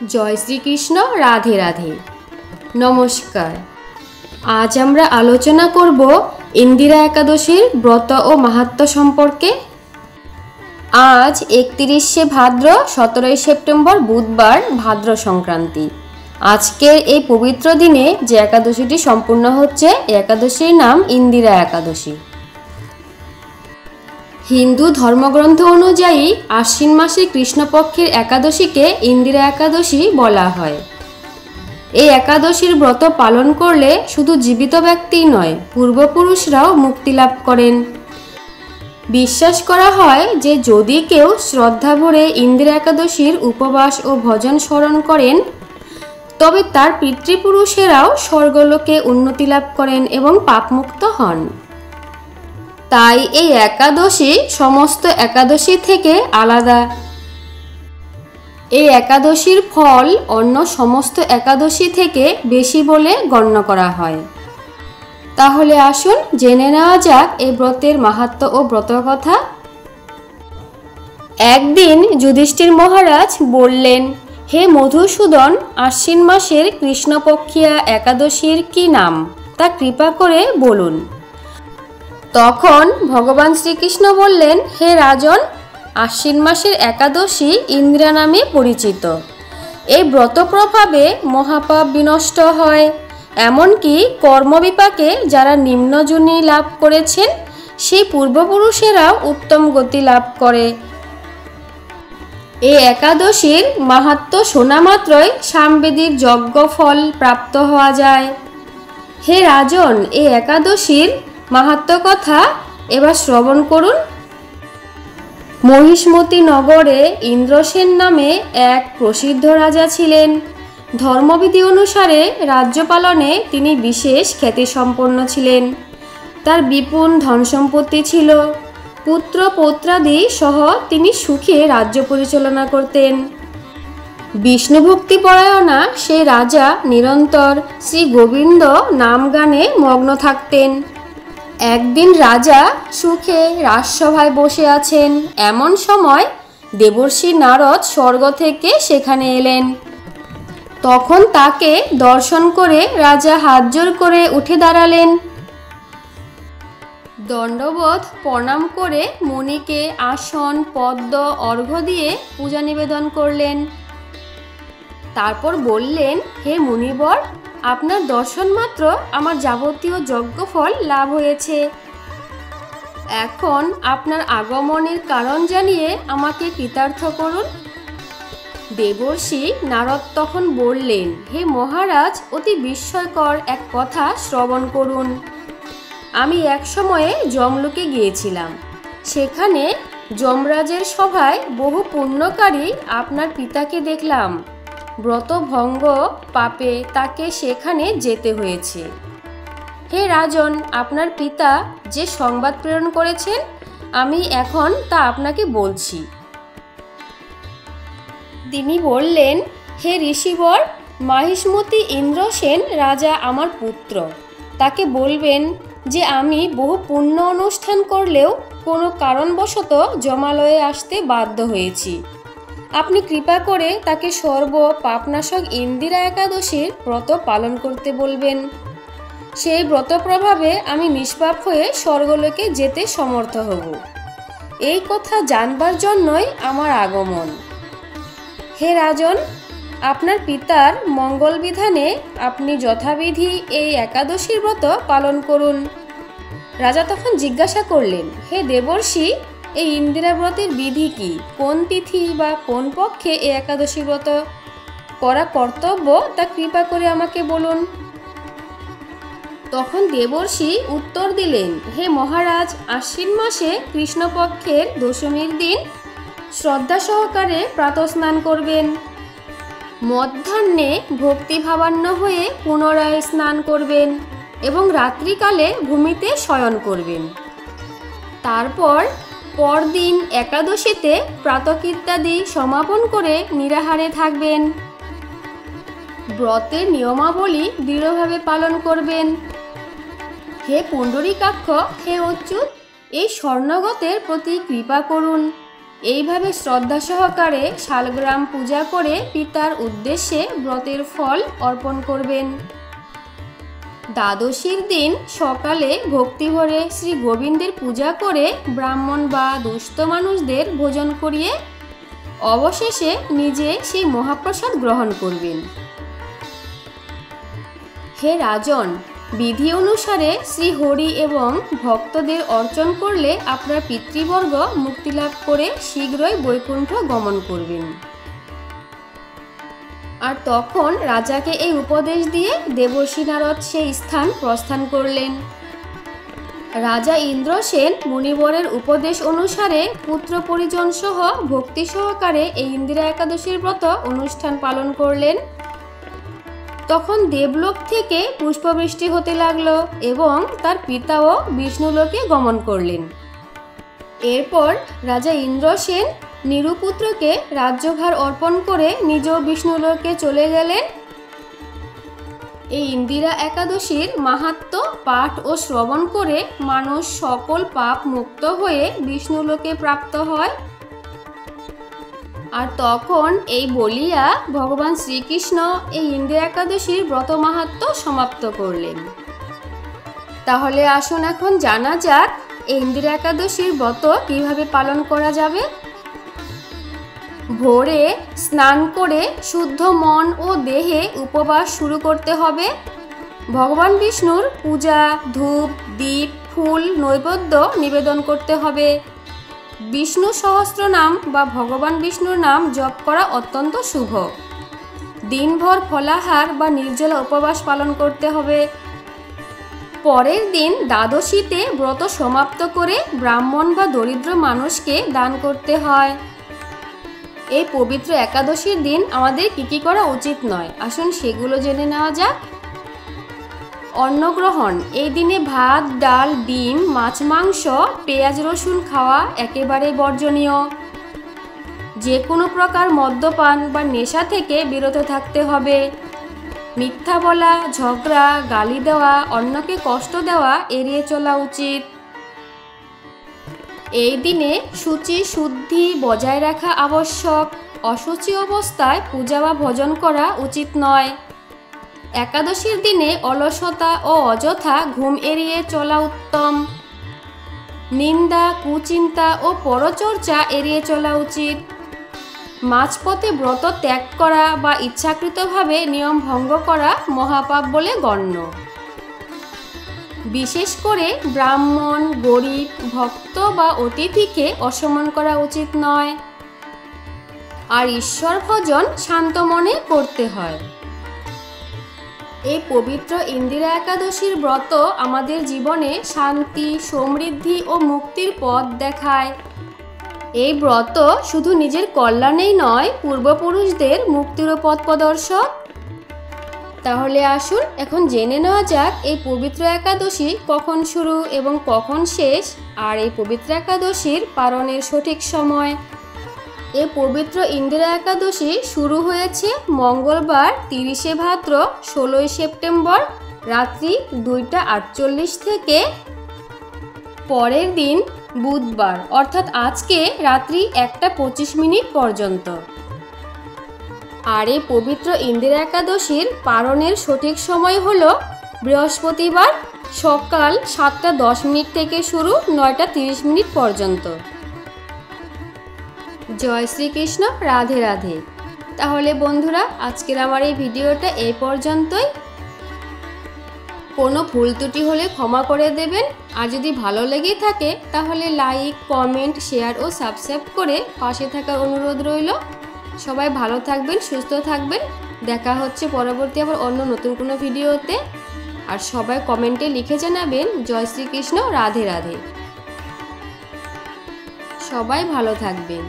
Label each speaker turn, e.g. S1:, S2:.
S1: জয় শ্রীকৃষ্ণ। রাধে রাধে। নমস্কার। আজ আমরা আলোচনা করব ইন্দিরা একাদশীর ব্রত ও মাহাত্ম্য সম্পর্কে। আজ 31শে ভাদ্র, 17ই সেপ্টেম্বর বুধবার, ভাদ্র সংক্রান্তি। আজকের এই পবিত্র দিনে যে একাদশীটি সম্পূর্ণ হচ্ছে, একাদশীর নাম ইন্দিরা একাদশী। হিন্দু ধর্মগ্রন্থ অনুযায়ী আশ্বিন মাসের কৃষ্ণপক্ষের একাদশীকে ইন্দিরা একাদশী বলা হয়। এই একাদশীর ব্রত পালন করলে শুধু জীবিত ব্যক্তিই নয়, পূর্বপুরুষরাও মুক্তি লাভ করেন। বিশ্বাস করা হয় যে যদি কেউ শ্রদ্ধা ভরে ইন্দিরা একাদশীর উপবাস ও ভজন স্মরণ করেন, তবে তার পিতৃপুরুষেরাও স্বর্গলোকে উন্নতি লাভ করেন এবং পাপমুক্ত হন। তাই এই একাদশী সমস্ত একাদশী থেকে আলাদা। এই একাদশীর ফল অন্য সমস্ত একাদশী থেকে বেশি বলে গণ্য করা হয়। তাহলে আসুন জেনে নেওয়া যাক এই ব্রতের মাহাত্ম্য ও ব্রত কথা। একদিন যুধিষ্ঠির মহারাজ বললেন, হে মধুসূদন, আশ্বিন মাসের কৃষ্ণপক্ষিয়া একাদশীর কি নাম তা কৃপা করে বলুন। তখন ভগবান শ্রীকৃষ্ণ বললেন, হে রাজন, আশ্বিন মাসের একাদশী ইন্দিরা নামে পরিচিত। এই ব্রত প্রভাবে মহাপাপ বিনষ্ট হয়। এমনকি কর্মবিপাকে যারা নিম্নজনী লাভ করেছেন, সেই পূর্বপুরুষেরাও উত্তম গতি লাভ করে। এই একাদশীর মাহাত্ম্য শোনা মাত্রই সামবেদীর যজ্ঞ ফল প্রাপ্ত হওয়া যায়। হে রাজন, এই একাদশীর মাহাত্ম্য কথা এবার শ্রবণ করুন। মহিষ্মতি নগরে ইন্দ্রসেন নামে এক প্রসিদ্ধ রাজা ছিলেন। ধর্মবিধি অনুসারে রাজ্য পালনে তিনি বিশেষ খ্যাতিসম্পন্ন ছিলেন। তার বিপুল ধনসম্পত্তি ছিল। পুত্র পৌত্রাদি সহ তিনি সুখে রাজ্য পরিচালনা করতেন। বিষ্ণুভক্তিপরায়ণা সেই রাজা নিরন্তর শ্রী গোবিন্দ নাম গানে মগ্ন থাকতেন। একদিন রাজা সুখে রাজসভায় বসে আছেন। এমন সময় দেবর্ষি নারদ স্বর্গ থেকে সেখানে এলেন। তখন তাকে দর্শন করে রাজা হাত জোড় করে উঠে দাঁড়ালেন। দণ্ডবোধ প্রণাম করে মুনিকে আসন পদ্ম অর্ঘ্য দিয়ে পূজা নিবেদন করলেন। তারপর বললেন, হে মুনিবর, আপনার দর্শন মাত্র আমার যাবতীয় যজ্ঞফল লাভ হয়েছে। এখন আপনার আগমনের কারণ জানিয়ে আমাকে কৃতার্থ করুন। দেবর্ষি নারদ তখন বললেন, হে মহারাজ, অতি বিস্ময়কর এক কথা শ্রবণ করুন। আমি এক সময়ে যমলোকে গিয়েছিলাম। সেখানে যমরাজের সভায় বহু পুণ্যকারী আপনার পিতাকে দেখলাম। ব্রতভঙ্গ পাপে তাকে সেখানে যেতে হয়েছে। হে রাজন, আপনার পিতা যে সংবাদ প্রেরণ করেছেন, আমি এখন তা আপনাকে বলছি। তিনি বললেন, হে ঋষিবর, মাহিষ্মতি ইন্দ্রসেন রাজা আমার পুত্র। তাকে বলবেন যে আমি বহু পুণ্য অনুষ্ঠান করলেও কোনো কারণবশত যমালয়ে আসতে বাধ্য হয়েছি। আপনি কৃপা করে তাকে সর্ব পাপনাশক ইন্দিরা একাদশীর ব্রত পালন করতে বলবেন। সেই ব্রত প্রভাবে আমি নিষ্পাপ হয়ে স্বর্গলোকে যেতে সমর্থ হব। এই কথা জানবার জন্যই আমার আগমন। হে রাজন, আপনার পিতার মঙ্গল বিধানে আপনি যথাবিধি এই একাদশীর ব্রত পালন করুন। রাজা তখন জিজ্ঞাসা করলেন, হে দেবর্ষি, এই ইন্দিরা ব্রতের বিধি কি? কোন তিথি বা কোন পক্ষে এই একাদশী ব্রত করা কর্তব্য তা কৃপা করে আমাকে বলুন। তখন দেবর্ষি উত্তর দিলেন, হে মহারাজ, আশ্বিন মাসে কৃষ্ণপক্ষের দশমীর দিন শ্রদ্ধা সহকারে প্রাতঃস্নান করবেন। মধ্যাহ্নে ভক্তিভাবান্ন হয়ে পুনরায় স্নান করবেন এবং রাত্রিকালে ভূমিতে শয়ন করবেন। তারপর পরদিন একাদশীতে প্রাতকৃত্যাদি সমাপন করে নিরাহারে থাকবেন। ব্রতের নিয়মাবলী দৃঢ়ভাবে পালন করবেন। হে পুণ্ডরীকাক্ষ, হে অচ্যুত, এই স্বর্ণগতের প্রতি কৃপা করুন। এইভাবে শ্রদ্ধা সহকারে শালগ্রাম পূজা করে পিতার উদ্দেশ্যে ব্রতের ফল অর্পণ করবেন। দ্বাদশীর দিন সকালে ভক্তিভরে শ্রী গোবিন্দের পূজা করে ব্রাহ্মণ বা দুস্থ মানুষদের ভোজন করিয়ে অবশেষে নিজে সেই মহাপ্রসাদ গ্রহণ করবেন। হে রাজন, বিধি অনুসারে শ্রী হরি এবং ভক্তদের অর্চন করলে আপনার পিতৃবর্গ মুক্তিলাভ করে শীঘ্রই বৈকুণ্ঠ গমন করবেন। আর তখন রাজাকে এই উপদেশ দিয়ে দেবর্ষি নারদ সেই স্থান প্রস্থান করলেন। রাজা ইন্দ্রসেন মুনিবরের উপদেশ অনুসারে পুত্র পরিজন সহ ভক্তি সহকারে এই ইন্দিরা একাদশীর ব্রত অনুষ্ঠান পালন করলেন। তখন দেবলোক থেকে পুষ্পবৃষ্টি হতে লাগলো এবং তার পিতাও বিষ্ণুলোকে গমন করলেন। এরপর রাজা ইন্দ্রসেন নিরুপুত্রকে রাজ্যভার অর্পণ করে নিজেও বিষ্ণুলোকে চলে গেলেন। এই ইন্দিরা একাদশীর মাহাত্ম্য পাঠ ও শ্রবণ করে মানুষ সকল পাপ মুক্ত হয়ে বিষ্ণুলোকে প্রাপ্ত হয়। আর তখন এই বলিয়া ভগবান শ্রীকৃষ্ণ এই ইন্দিরা একাদশীর ব্রত মাহাত্ম্য সমাপ্ত করলেন। তাহলে আসুন এখন জানা যাক এই ইন্দিরা একাদশীর ব্রত কিভাবে পালন করা যাবে। ভোরে স্নান করে শুদ্ধ মন ও দেহে উপবাস শুরু করতে হবে। ভগবান বিষ্ণুর পূজা, ধূপ, দীপ, ফুল, নৈবেদ্য নিবেদন করতে হবে। বিষ্ণু সহস্রনাম বা ভগবান বিষ্ণুর নাম জপ করা অত্যন্ত শুভ। দিনভর ফলাহার বা নির্জলা উপবাস পালন করতে হবে। পরের দিন দ্বাদশীতে ব্রত সমাপ্ত করে ব্রাহ্মণ বা দরিদ্র মানুষকে দান করতে হয়। এই পবিত্র একাদশীর দিন আমাদের কি করা উচিত নয়, আসুন সেগুলো জেনে নেওয়া যাক। অন্নগ্রহণ, এই দিনে ভাত, ডাল, ডিম, মাছ, মাংস, পেঁয়াজ, রসুন খাওয়া একেবারেই বর্জনীয়। যে কোনো প্রকার মদ্যপান বা নেশা থেকে বিরত থাকতে হবে। মিথ্যা বলা, ঝগড়া, গালি দেওয়া, অন্যকে কষ্ট দেওয়া এড়িয়ে চলা উচিত। এই দিনে শুচি শুদ্ধি বজায় রাখা আবশ্যক। অশুচি অবস্থায় পূজা বা ভজন করা উচিত নয়। একাদশীর দিনে অলসতা ও অযথা ঘুম এড়িয়ে চলা উত্তম। নিন্দা, কুচিন্তা ও পরচর্চা এড়িয়ে চলা উচিত। মাঝপথে ব্রত ত্যাগ করা বা ইচ্ছাকৃতভাবে নিয়ম ভঙ্গ করা মহাপাপ বলে গণ্য। বিশেষ করে ব্রাহ্মণ, গরিব, ভক্ত বা অতিথিকে অসম্মান করা উচিত নয়। আর ঈশ্বর ভজন শান্ত মনে করতে হয়। এই পবিত্র ইন্দিরা একাদশীর ব্রত আমাদের জীবনে শান্তি, সমৃদ্ধি ও মুক্তির পথ দেখায়। এই ব্রত শুধু নিজের কল্যাণেই নয়, পূর্বপুরুষদের মুক্তিরও পথ প্রদর্শক। তাহলে আসুন এখন জেনে নেওয়া যাক এই পবিত্র একাদশী কখন শুরু এবং কখন শেষ, আর এই পবিত্র একাদশীর পালনের সঠিক সময়। এই পবিত্র ইন্দিরা একাদশী শুরু হয়েছে মঙ্গলবার 30শে ভাদ্র 16ই সেপ্টেম্বর রাত্রি 2:48 থেকে পরের দিন বুধবার অর্থাৎ আজকে রাত্রি 1:25 পর্যন্ত। আর এই পবিত্র ইন্দিরা একাদশীর পালনের সঠিক সময় হল বৃহস্পতিবার সকাল 7:10 থেকে শুরু 9:30 পর্যন্ত। জয় শ্রীকৃষ্ণ, রাধে রাধে। তাহলে বন্ধুরা, আজকের আমার এই ভিডিওটা এই পর্যন্তই। কোনো ভুল ত্রুটি হলে ক্ষমা করে দেবেন। আর যদি ভালো লেগে থাকে তাহলে লাইক, কমেন্ট, শেয়ার ও সাবস্ক্রাইব করে পাশে থাকার অনুরোধ রইল। সবাই ভালো থাকবেন, সুস্থ থাকবেন। দেখা হচ্ছে পরবর্তী আবার অন্য নতুন কোনো ভিডিওতে। আর সবাই কমেন্টে লিখে জানাবেন জয় শ্রীকৃষ্ণ, রাধে রাধে। সবাই ভালো থাকবেন।